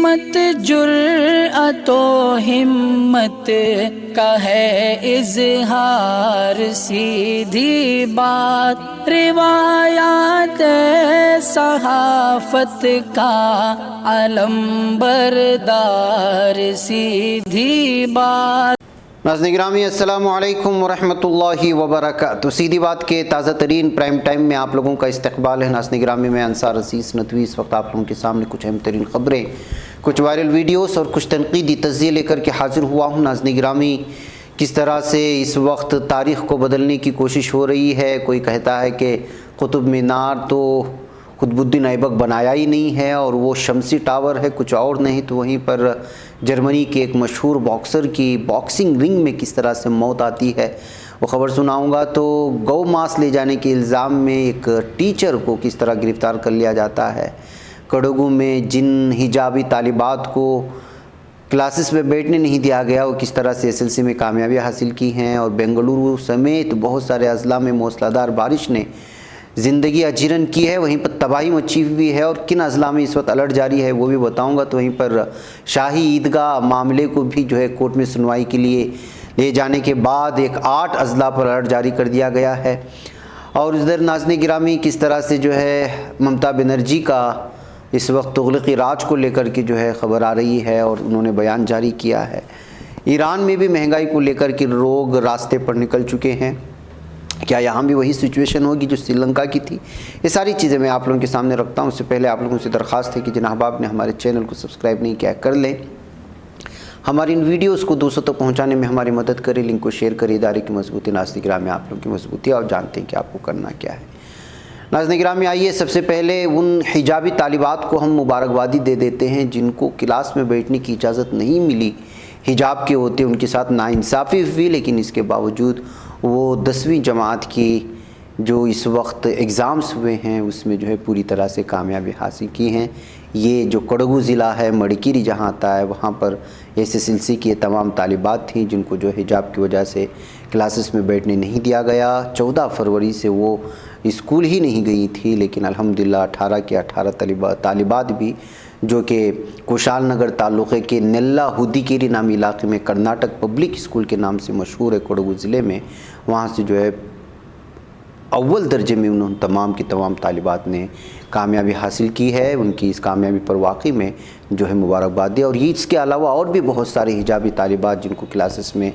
مت جرأت و ہمت کا ہے اظہار، سیدھی بات روایات صحافت کا علم بردار، سیدھی بات۔ ناظرین گرامی السلام علیکم ورحمۃ اللہ وبرکاتہ۔ سیدھی بات کے تازہ ترین پرائم ٹائم میں آپ لوگوں کا استقبال ہے۔ ناظرین گرامی میں انصار عزیز ندوی اس وقت آپ لوگوں کے سامنے کچھ اہم ترین خبریں، کچھ وائرل ویڈیوز اور کچھ تنقیدی تجزیے لے کر کے حاضر ہوا ہوں۔ ناظرین گرامی کس طرح سے اس وقت تاریخ کو بدلنے کی کوشش ہو رہی ہے۔ کوئی کہتا ہے کہ قطب مینار تو قطب الدین ایبک بنایا ہی نہیں ہے اور وہ شمسی ٹاور ہے، کچھ اور نہیں۔ تو وہیں پر جرمنی کے ایک مشہور باکسر کی باکسنگ رنگ میں کس طرح سے موت آتی ہے وہ خبر سناؤں گا۔ تو گو ماس لے جانے کے الزام میں ایک ٹیچر کو کس طرح گرفتار کر لیا جاتا ہے۔ کڈگو میں جن حجابی طالبات کو کلاسز میں بیٹھنے نہیں دیا گیا وہ کس طرح سے SSLC میں کامیابی حاصل کی ہیں، اور بنگلورو سمیت بہت سارے اضلاع میں موسلا دھار بارش نے زندگی اجیرن کی ہے، وہیں پر تباہی مچی ہوئی ہے، اور کن اضلاع میں اس وقت الرٹ جاری ہے وہ بھی بتاؤں گا۔ تو وہیں پر شاہی عیدگاہ معاملے کو بھی جو ہے کورٹ میں سنوائی کے لیے لے جانے کے بعد 8 اضلاع پر الرٹ جاری کر دیا گیا ہے۔ اور ادھر ناظرین گرامی کس طرح سے جو ہے ممتا بنرجی کا اس وقت تغلقی راج کو لے کر کے جو ہے خبر آ رہی ہے اور انہوں نے بیان جاری کیا ہے۔ ایران میں بھی مہنگائی کو لے کر کے لوگ راستے پر نکل چکے ہیں، کیا یہاں بھی وہی سچویشن ہوگی جو سری لنکا کی تھی؟ یہ ساری چیزیں میں آپ لوگوں کے سامنے رکھتا ہوں۔ اس سے پہلے آپ لوگوں سے درخواست ہے کہ جناب آپ نے ہمارے چینل کو سبسکرائب نہیں کیا کر لیں، ہماری ان ویڈیوز کو دوسروں تک پہنچانے میں ہماری مدد کریں، لنک کو شیئر کریں۔ ادارے کی مضبوطی ناظرین گرامی آپ لوگوں کی مضبوطی، اور جانتے ہیں کہ آپ کو کرنا کیا ہے۔ ناظرین گرامی آئیے سب سے پہلے ان حجابی طالبات کو ہم مبارکبادی دے دیتے ہیں جن کو کلاس میں بیٹھنے کی اجازت نہیں ملی حجاب کے ہوتے، ان کے ساتھ ناانصافی ہوئی، لیکن اس کے باوجود وہ 10ویں جماعت کی جو اس وقت ایگزامز ہوئے ہیں اس میں جو ہے پوری طرح سے کامیابی حاصل کی ہیں۔ یہ جو کڈگو ضلع ہے، مڑکیری جہاں آتا ہے، وہاں پر SSLC کی تمام طالبات تھیں جن کو جو حجاب کی وجہ سے کلاسز میں بیٹھنے نہیں دیا گیا۔ 14 فروری سے وہ اسکول ہی نہیں گئی تھی، لیکن الحمدللہ 18 کے 18 طالبات بھی جو کہ کوشال نگر تعلقے کے نیلا ہودیکیری نامی علاقے میں کرناٹک پبلک اسکول کے نام سے مشہور ہے کڈگو ضلع میں، وہاں سے جو ہے اول درجے میں انہوں تمام کی تمام طالبات نے کامیابی حاصل کی ہے۔ ان کی اس کامیابی پر واقعی میں جو ہے مبارکباد دی۔ اور اس کے علاوہ اور بھی بہت سارے حجابی طالبات جن کو کلاسز میں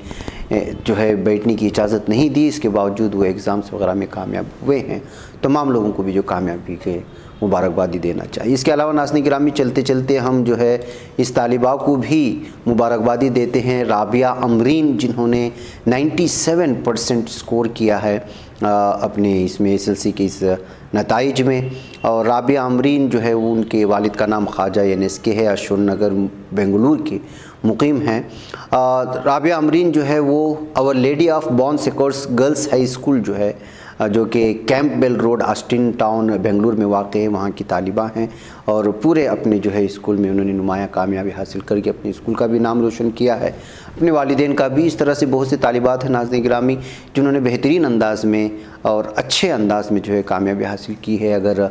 جو ہے بیٹھنے کی اجازت نہیں دی، اس کے باوجود وہ ایگزامس وغیرہ میں کامیاب ہوئے ہیں، تمام لوگوں کو بھی جو کامیابی کے مبارکبادی دینا چاہیے۔ اس کے علاوہ ناظرین گرامی چلتے چلتے ہم جو ہے اس طالبہ کو بھی مبارکبادی دیتے ہیں، رابعہ امرین جنہوں نے 97% اسکور کیا ہے اپنے اس میں SSLC کے اس نتائج میں۔ اور رابعہ امرین جو ہے وہ ان کے والد کا نام خواجہ NSK ہے، اشور نگر بنگلور کے مقیم ہیں۔ رابعہ امرین جو ہے وہ اور lady of bone سیکورس girls high school جو ہے جو کہ کیمپ بیل روڈ آسٹن ٹاؤن بنگلور میں واقع ہے، وہاں کی طالبہ ہیں، اور پورے اپنے جو ہے اسکول میں انہوں نے نمایاں کامیابی حاصل کر کے اپنے اسکول کا بھی نام روشن کیا ہے، اپنے والدین کا بھی۔ اس طرح سے بہت سے طالبات ہیں ناظرین گرامی جنہوں نے بہترین انداز میں اور اچھے انداز میں جو ہے کامیابی حاصل کی ہے۔ اگر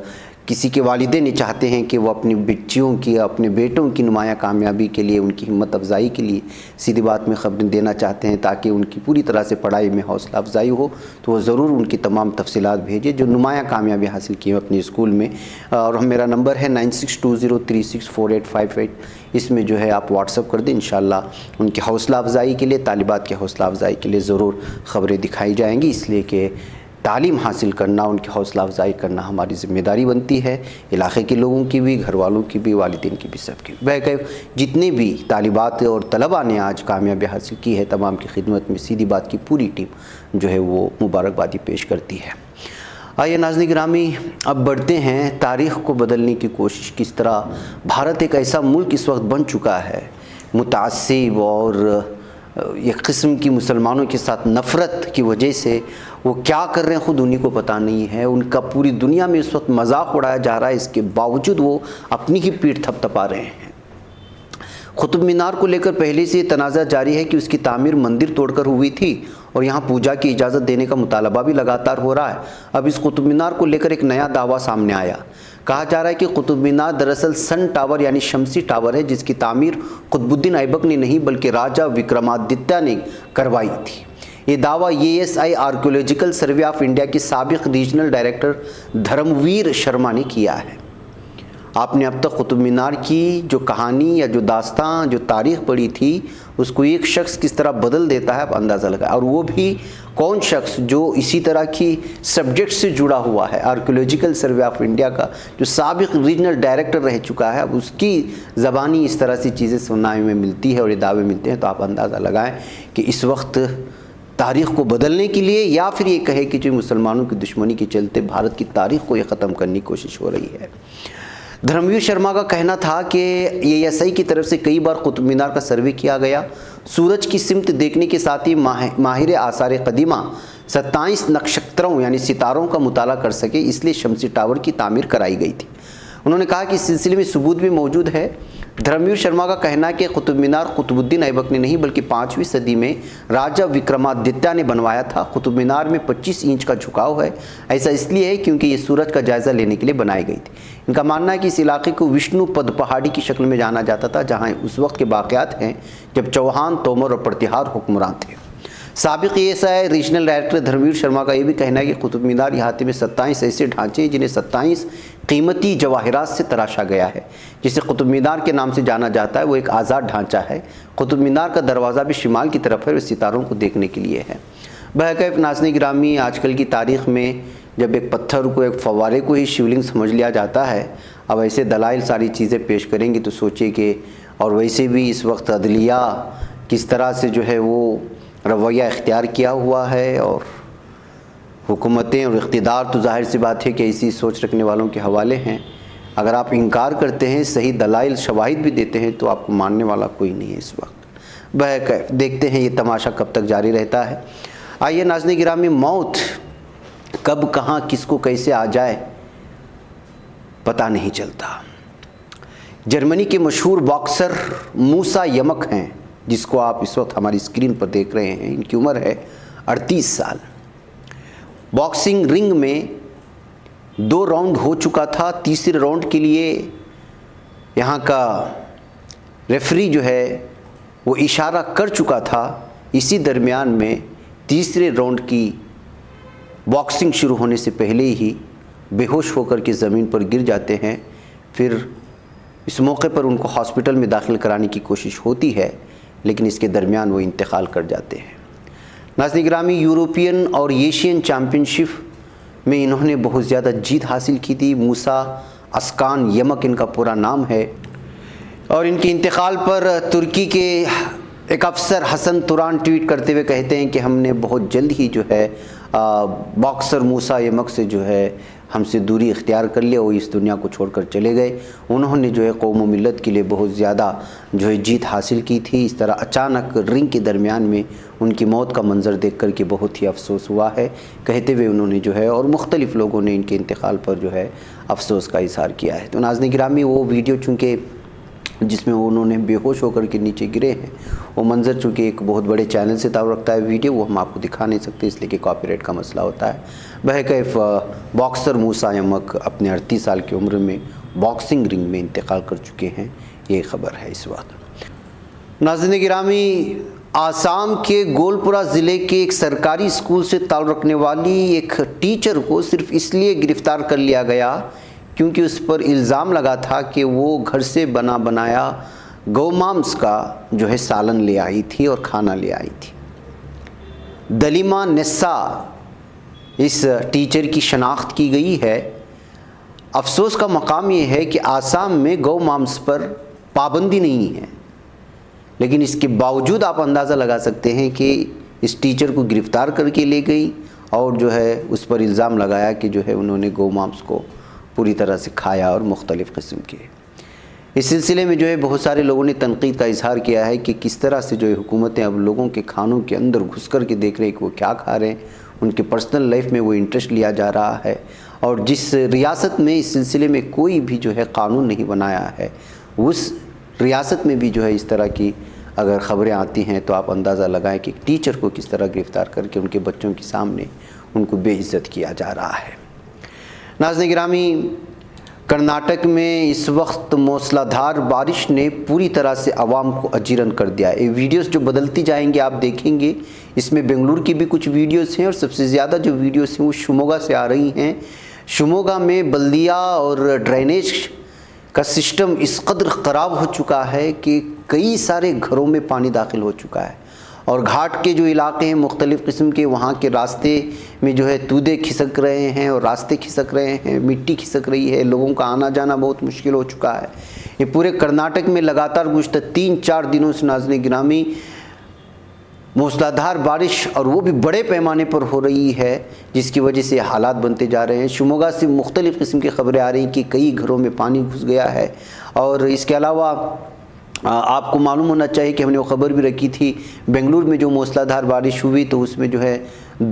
کسی کے والدین یہ چاہتے ہیں کہ وہ اپنی بچیوں کی، اپنے بیٹوں کی نمایاں کامیابی کے لیے، ان کی ہمت افزائی کے لیے سیدھی بات میں خبریں دینا چاہتے ہیں تاکہ ان کی پوری طرح سے پڑھائی میں حوصلہ افزائی ہو، تو وہ ضرور ان کی تمام تفصیلات بھیجیں جو نمایاں کامیابی حاصل کی ہے اپنے اسکول میں۔ اور میرا نمبر ہے 9620364858، اس میں جو ہے آپ واٹس اپ کر دیں، انشاءاللہ ان کی حوصلہ افزائی کے لیے، طالبات کی حوصلہ افزائی کے لیے ضرور خبریں دکھائی جائیں گی، اس لیے کہ تعلیم حاصل کرنا، ان کی حوصلہ افزائی کرنا ہماری ذمہ داری بنتی ہے، علاقے کے لوگوں کی بھی، گھر والوں کی بھی، والدین کی بھی، سب کی۔ بہرکیف جتنے بھی طالبات اور طلباء نے آج کامیابی حاصل کی ہے، تمام کی خدمت میں سیدھی بات کی پوری ٹیم جو ہے وہ مبارکبادی پیش کرتی ہے۔ آئیے ناظرین گرامی اب بڑھتے ہیں تاریخ کو بدلنے کی کوشش، کس طرح بھارت ایک ایسا ملک اس وقت بن چکا ہے متعصب اور ایک قسم کی مسلمانوں کے ساتھ نفرت کی وجہ سے وہ کیا کر رہے ہیں خود انہی کو پتہ نہیں ہے، ان کا پوری دنیا میں اس وقت مذاق اڑایا جا رہا ہے، اس کے باوجود وہ اپنی ہی پیٹھ تھپتھپا رہے ہیں۔ قطب مینار کو لے کر پہلے سے یہ تنازع جاری ہے کہ اس کی تعمیر مندر توڑ کر ہوئی تھی اور یہاں پوجا کی اجازت دینے کا مطالبہ بھی لگاتار ہو رہا ہے۔ اب اس قطب مینار کو لے کر ایک نیا دعویٰ سامنے آیا۔ کہا جا رہا ہے کہ قطب مینار دراصل سن ٹاور یعنی شمسی ٹاور ہے، جس کی تعمیر قطب الدین ایبک نے نہیں بلکہ راجہ وکرمادتیہ نے کروائی تھی۔ یہ دعویٰ ASI archaeological survey of India کے سابق ریجنل ڈائریکٹر دھرمویر شرما نے کیا ہے۔ آپ نے اب تک قطب مینار کی جو کہانی یا جو داستان جو تاریخ پڑھی تھی اس کو ایک شخص کس طرح بدل دیتا ہے آپ اندازہ لگائیں، اور وہ بھی کون شخص جو اسی طرح کی سبجیکٹ سے جڑا ہوا ہے۔ آرکیولوجیکل سروے آف انڈیا کا جو سابق ریجنل ڈائریکٹر رہ چکا ہے، اب اس کی زبانی اس طرح سے چیزیں سننے میں ملتی ہے اور یہ دعوے ملتے ہیں، تو آپ اندازہ لگائیں کہ اس وقت تاریخ کو بدلنے کے لیے یا پھر یہ کہے کہ جو مسلمانوں کی دشمنی کے چلتے بھارت کی تاریخ کو یہ ختم کرنے کی کوشش ہو رہی ہے۔ دھرمویر شرما کا کہنا تھا کہ ASI کی طرف سے کئی بار قطب مینار کا سروے کیا گیا، سورج کی سمت دیکھنے کے ساتھ ہی ماہر آثار قدیمہ 27 نکشتروں یعنی ستاروں کا مطالعہ کر سکے، اس لیے شمسی ٹاور کی تعمیر کرائی گئی تھی۔ انہوں نے کہا کہ اس سلسلے میں ثبوت بھی موجود ہے۔ دھرمویر شرما کا کہنا ہے کہ قطب مینار قطب الدین ایبک نے نہیں بلکہ 5ویں صدی میں راجہ وکرمادتیہ نے بنوایا تھا۔ قطب مینار میں 25 انچ کا جھکاؤ ہے، ایسا اس لیے ہے کیونکہ یہ سورج کا جائزہ لینے کے لیے بنائی گئی تھی۔ ان کا ماننا ہے کہ اس علاقے کو وشنو پد پہاڑی کی شکل میں جانا جاتا تھا، جہاں اس وقت کے باقیات ہیں جب چوہان، تومر اور پرتیہار حکمران تھے۔ سابق ASI ریجنل ڈائریکٹر دھرمویر شرما کا یہ بھی کہنا ہے کہ قطب مینار احاطے میں 27 ایسے ڈھانچے ہیں جنہیں 27 قیمتی جواہرات سے تراشا گیا ہے۔ جسے قطب مینار کے نام سے جانا جاتا ہے وہ ایک آزاد ڈھانچہ ہے۔ قطب مینار کا دروازہ بھی شمال کی طرف ہے اور ستاروں کو دیکھنے کے لیے ہے۔ بہرکیف ناظرین گرامی، آج کل کی تاریخ میں جب ایک پتھر کو ایک فوارے کو ہی شیولنگ سمجھ لیا جاتا ہے، اب ایسے دلائل ساری چیزیں پیش کریں گے تو سوچے کہ، اور ویسے بھی اس وقت عدلیہ کس طرح سے جو ہے وہ رویہ اختیار کیا ہوا ہے، اور حکومتیں اور اقتدار تو ظاہر سی بات ہے کہ ایسی سوچ رکھنے والوں کے حوالے ہیں۔ اگر آپ انکار کرتے ہیں، صحیح دلائل شواہد بھی دیتے ہیں تو آپ کو ماننے والا کوئی نہیں ہے اس وقت۔ بہرکیف دیکھتے ہیں یہ تماشا کب تک جاری رہتا ہے۔ آئیے ناظرین گرامی، موت کب کہاں کس کو کیسے آ جائے پتہ نہیں چلتا۔ جرمنی کے مشہور باکسر موسیٰ یمک ہیں، جس کو آپ اس وقت ہماری اسکرین پر دیکھ رہے ہیں۔ ان کی عمر ہے 38 سال۔ باکسنگ رنگ میں 2 راؤنڈ ہو چکا تھا، تیسرے راؤنڈ کے لیے یہاں کا ریفری جو ہے وہ اشارہ کر چکا تھا۔ اسی درمیان میں تیسرے راؤنڈ کی باکسنگ شروع ہونے سے پہلے ہی بے ہوش ہو کر کے زمین پر گر جاتے ہیں۔ پھر اس موقع پر ان کو ہاسپٹل میں داخل کرانے کی کوشش ہوتی ہے، لیکن اس کے درمیان وہ انتقال کر جاتے ہیں۔ ناظرین گرامی، یورپین اور ایشین چیمپئن شپ میں انہوں نے بہت زیادہ جیت حاصل کی تھی۔ موسیٰ اسکان یمک ان کا پورا نام ہے، اور ان کے انتقال پر ترکی کے ایک افسر حسن توران ٹویٹ کرتے ہوئے کہتے ہیں کہ ہم نے بہت جلد ہی جو ہے باکسر موسیٰ یمک سے جو ہے ہم سے دوری اختیار کر لیا، وہ اس دنیا کو چھوڑ کر چلے گئے۔ انہوں نے جو ہے قوم و ملت کے لیے بہت زیادہ جو ہے جیت حاصل کی تھی۔ اس طرح اچانک رنگ کے درمیان میں ان کی موت کا منظر دیکھ کر کے بہت ہی افسوس ہوا ہے، کہتے ہوئے انہوں نے جو ہے، اور مختلف لوگوں نے ان کے انتقال پر جو ہے افسوس کا اظہار کیا ہے۔ تو ناظرین گرامی، وہ ویڈیو چونکہ جس میں انہوں نے بے ہوش ہو کر کے نیچے گرے ہیں، وہ منظر چونکہ ایک بہت بڑے چینل سے تعلق رکھتا ہے ویڈیو، وہ ہم آپ کو دکھا نہیں سکتے اس لیے کہ کاپی رائٹ کا مسئلہ ہوتا ہے۔ بہرکیف باکسر موسیٰ یمک اپنے 38 سال کی عمر میں باکسنگ رنگ میں انتقال کر چکے ہیں، یہ خبر ہے اس وقت۔ ناظرین گرامی، آسام کے گولپورہ ضلع کے ایک سرکاری اسکول سے تعلق رکھنے والی ایک ٹیچر کو صرف اس لیے گرفتار کر لیا گیا کیونکہ اس پر الزام لگا تھا کہ وہ گھر سے بنایا گو مامس کا جو ہے سالن لے آئی تھی اور کھانا لے آئی تھی۔ دلیما نسا اس ٹیچر کی شناخت کی گئی ہے۔ افسوس کا مقام یہ ہے کہ آسام میں گو مامس پر پابندی نہیں ہے، لیکن اس کے باوجود آپ اندازہ لگا سکتے ہیں کہ اس ٹیچر کو گرفتار کر کے لے گئی اور جو ہے اس پر الزام لگایا کہ جو ہے انہوں نے گو مامس کو پوری طرح سے کھایا اور مختلف قسم کے۔ اس سلسلے میں جو ہے بہت سارے لوگوں نے تنقید کا اظہار کیا ہے کہ کس طرح سے جو ہے حکومتیں اب لوگوں کے کھانوں کے اندر گھس کر کے دیکھ رہے ہیں کہ وہ کیا کھا رہے ہیں، ان کے پرسنل لائف میں وہ انٹرسٹ لیا جا رہا ہے، اور جس ریاست میں اس سلسلے میں کوئی بھی جو ہے قانون نہیں بنایا ہے، اس ریاست میں بھی جو ہے اس طرح کی اگر خبریں آتی ہیں تو آپ اندازہ لگائیں کہ ٹیچر کو کس طرح گرفتار کر کے ان کے بچوں کے سامنے ان کو بے عزت کیا جا رہا ہے۔ ناظرین گرامی، کرناٹک میں اس وقت موسلا دھار بارش نے پوری طرح سے عوام کو اجیرن کر دیا ہے۔ یہ ویڈیوز جو بدلتی جائیں گے آپ دیکھیں گے، اس میں بنگلور کی بھی کچھ ویڈیوز ہیں اور سب سے زیادہ جو ویڈیوز ہیں وہ شموگا سے آ رہی ہیں۔ شموگا میں بلدیہ اور ڈرینیج کا سسٹم اس قدر خراب ہو چکا ہے کہ کئی سارے گھروں میں پانی داخل ہو چکا ہے، اور گھاٹ کے جو علاقے ہیں مختلف قسم کے، وہاں کے راستے میں جو ہے تودے کھسک رہے ہیں اور راستے کھسک رہے ہیں، مٹی کھسک رہی ہے، لوگوں کا آنا جانا بہت مشکل ہو چکا ہے۔ یہ پورے کرناٹک میں لگاتار گزشتہ 3-4 دنوں سے ناظرین گرامی موسلادھار بارش اور وہ بھی بڑے پیمانے پر ہو رہی ہے، جس کی وجہ سے حالات بنتے جا رہے ہیں۔ شموگا سے مختلف قسم کی خبریں آ رہی ہیں کہ کئی گھروں میں پانی گھس گیا ہے، اور اس کے علاوہ آپ کو معلوم ہونا چاہیے کہ ہم نے وہ خبر بھی رکھی تھی، بنگلور میں جو موسلادھار بارش ہوئی تو اس میں جو ہے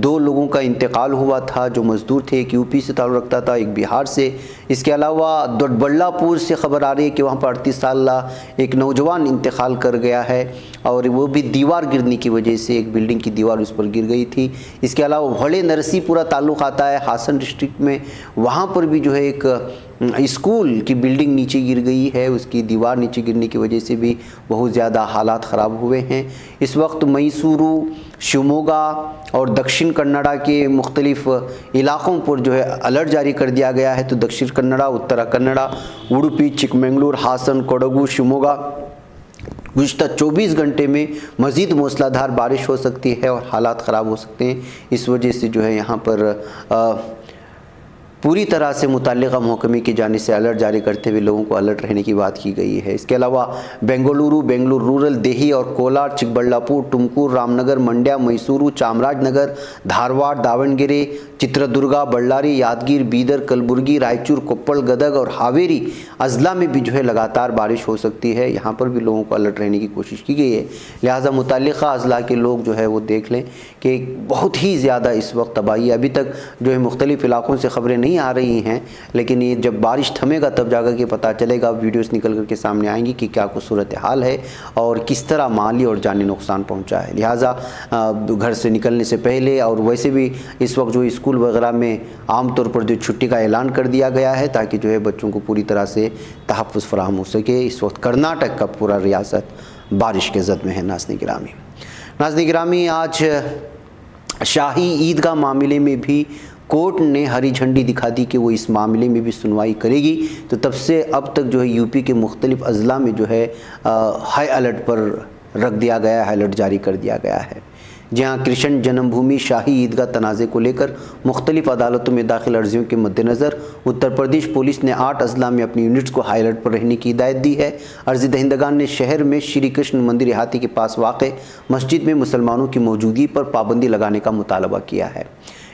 2 لوگوں کا انتقال ہوا تھا جو مزدور تھے، ایک یوپی سے تعلق رکھتا تھا، ایک بہار سے۔ اس کے علاوہ دوڈبلہ پور سے خبر آ رہی ہے کہ وہاں پر 38 سالہ ایک نوجوان انتقال کر گیا ہے، اور وہ بھی دیوار گرنے کی وجہ سے، ایک بلڈنگ کی دیوار اس پر گر گئی تھی۔ اس کے علاوہ بھڑے نرسی پورا تعلق آتا ہے ہاسن ڈسٹرکٹ میں، وہاں پر بھی جو ہے ایک اسکول کی بلڈنگ نیچے گر گئی ہے، اس کی دیوار نیچے گرنے کی وجہ سے بھی بہت زیادہ حالات خراب ہوئے ہیں۔ اس وقت میسورو، شموگا اور دکشن کنڑا کے مختلف علاقوں پر جو ہے الرٹ جاری کر دیا گیا ہے۔ تو دکشن کنڑا، اترا کنڑا، اڈوپی، چکمنگلور، ہاسن، کوڈگو، شموگا گزشتہ 24 گھنٹے میں مزید موسلادھار بارش ہو سکتی ہے اور حالات خراب ہو سکتے ہیں۔ اس وجہ سے جو ہے یہاں پر پوری طرح سے متعلقہ محکمے کی جانب سے الرٹ جاری کرتے ہوئے لوگوں کو الرٹ رہنے کی بات کی گئی ہے۔ اس کے علاوہ بنگلور رورل، دیہی اور کولار، چکبಳ್ಳاپور، ٹمکور، رام نگر، منڈیا، میسورو، چامراج نگر، دھارواڑ، داونگیرے، چتردرگا، بಳ್ಳاری، یادگیر، بیدر، کلبرگی، رائچور، کوپل، گدگ اور ہاویری اضلاع میں بھی جو ہے لگاتار بارش ہو سکتی ہے۔ یہاں پر بھی لوگوں کو الرٹ رہنے کی کوشش کی گئی ہے، لہٰذا متعلقہ اضلاع کے لوگ جو ہے وہ دیکھ لیں کہ بہت ہی زیادہ اس وقت تباہی ہے۔ ابھی تک جو ہے مختلف علاقوں سے خبریں نہیں آ رہی ہیں، لیکن یہ جب بارش تھمے گا تب جا کر کے پتہ چلے گا، ویڈیوز نکل کر کے سامنے آئیں گی کہ کیا کچھ صورتحال ہے اور کس طرح مالی اور جانی نقصان پہنچا ہے۔ لہٰذا گھر سے نکلنے سے پہلے، اور ویسے بھی اس وقت جو اسکول وغیرہ میں عام طور پر جو چھٹی کا اعلان کر دیا گیا ہے تاکہ جو ہے بچوں کو پوری طرح سے تحفظ فراہم ہو سکے۔ اس وقت کرناٹک کا پورا ریاست بارش کے زد میں ہے۔ ناظرین گرامی، آج شاہی عیدگاہ معاملے میں بھی کورٹ نے ہری جھنڈی دکھا دی کہ وہ اس معاملے میں بھی سنوائی کرے گی۔ تو تب سے اب تک جو ہے یوپی کے مختلف اضلاع میں جو ہے ہائی الرٹ پر رکھ دیا گیا ہے، ہائی الرٹ جاری کر دیا گیا ہے، جہاں کرشن جنم بھومی شاہی عیدگاہ تنازع کو لے کر مختلف عدالتوں میں داخل عرضیوں کے مد نظر اتر پردیش پولیس نے 8 اضلاع میں اپنی یونٹس کو ہائی الرٹ پر رہنے کی ہدایت دی ہے۔ عرضی دہندگان نے شہر میں شری کرشن مندر احاطے کے پاس واقع مسجد میں مسلمانوں کی موجودگی پر پابندی لگانے کا مطالبہ کیا ہے۔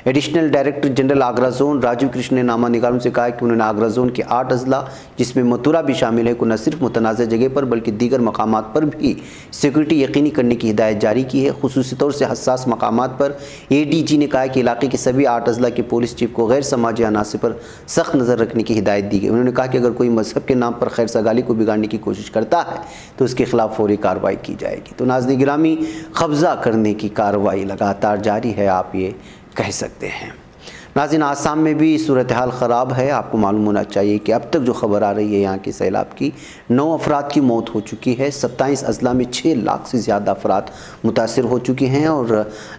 Additional director general Agra zone Rajiv Krishan نے نامہ نگاروں سے کہا کہ انہوں نے آگرہ زون کے 8 اضلاع جس میں متھرا بھی شامل ہے کو نہ صرف متنازع جگہ پر بلکہ دیگر مقامات پر بھی سیکورٹی یقینی کرنے کی ہدایت جاری کی ہے۔ خصوصی طور سے حساس مقامات پر اے ڈی جی نے کہا کہ علاقے کے سبھی 8 اضلاع کے پولیس چیف کو غیر سماجی عناصر پر سخت نظر رکھنے کی ہدایت دی گئی۔ انہوں نے کہا کہ اگر کوئی مذہب کے نام پر خیر سگالی کو بگاڑنے کی کوشش کرتا ہے تو اس کے خلاف فوری کارروائی کی جائے گی۔ تو ناظرین گرامی، قبضہ کرنے کی کارروائی لگاتار جاری ہے، آپ یہ کہہ سکتے ہیں۔ ناظرین، آسام میں بھی صورتحال خراب ہے۔ آپ کو معلوم ہونا چاہیے کہ اب تک جو خبر آ رہی ہے یہاں کے سیلاب کی، 9 افراد کی موت ہو چکی ہے، 27 اضلاع میں 6 لاکھ سے زیادہ افراد متاثر ہو چکے ہیں، اور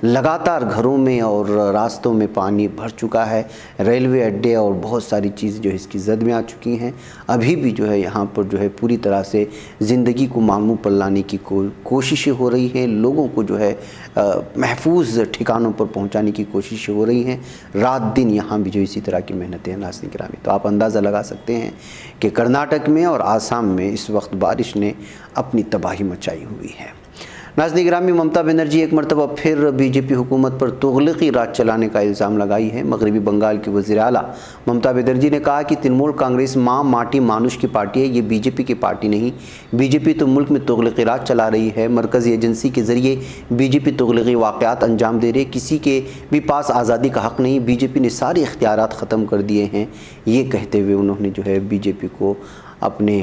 لگاتار گھروں میں اور راستوں میں پانی بھر چکا ہے۔ ریلوے اڈے اور بہت ساری چیزیں جو ہے اس کی زد میں آ چکی ہیں۔ ابھی بھی جو ہے یہاں پر جو ہے پوری طرح سے زندگی کو معمول پر لانے کی کوششیں ہو رہی ہیں، لوگوں کو جو ہے محفوظ ٹھکانوں پر پہنچانے کی کوششیں ہو رہی ہیں۔ رات دن یہاں بھی جو اسی طرح کی محنتیں ہیں ناظرین گرامی۔ تو آپ اندازہ لگا سکتے ہیں کہ کرناٹک میں اور آسام میں اس وقت بارش نے اپنی تباہی مچائی ہوئی ہے۔ ناظرین گرامی، ممتا بنرجی ایک مرتبہ پھر بی جے پی حکومت پر تغلقی راج چلانے کا الزام لگائی ہے۔ مغربی بنگال کی وزیر اعلیٰ ممتا بنرجی نے کہا کہ ترنمول کانگریس ماں ماٹی مانوش کی پارٹی ہے، یہ بی جے پی کی پارٹی نہیں۔ بی جے پی تو ملک میں تغلقی راج چلا رہی ہے، مرکزی ایجنسی کے ذریعے بی جے پی تغلقی واقعات انجام دے رہی ہے، کسی کے بھی پاس آزادی کا حق نہیں، بی جے پی نے سارے اختیارات ختم کر دیے ہیں۔ یہ کہتے ہوئے انہوں نے جو ہے بی جے پی کو اپنے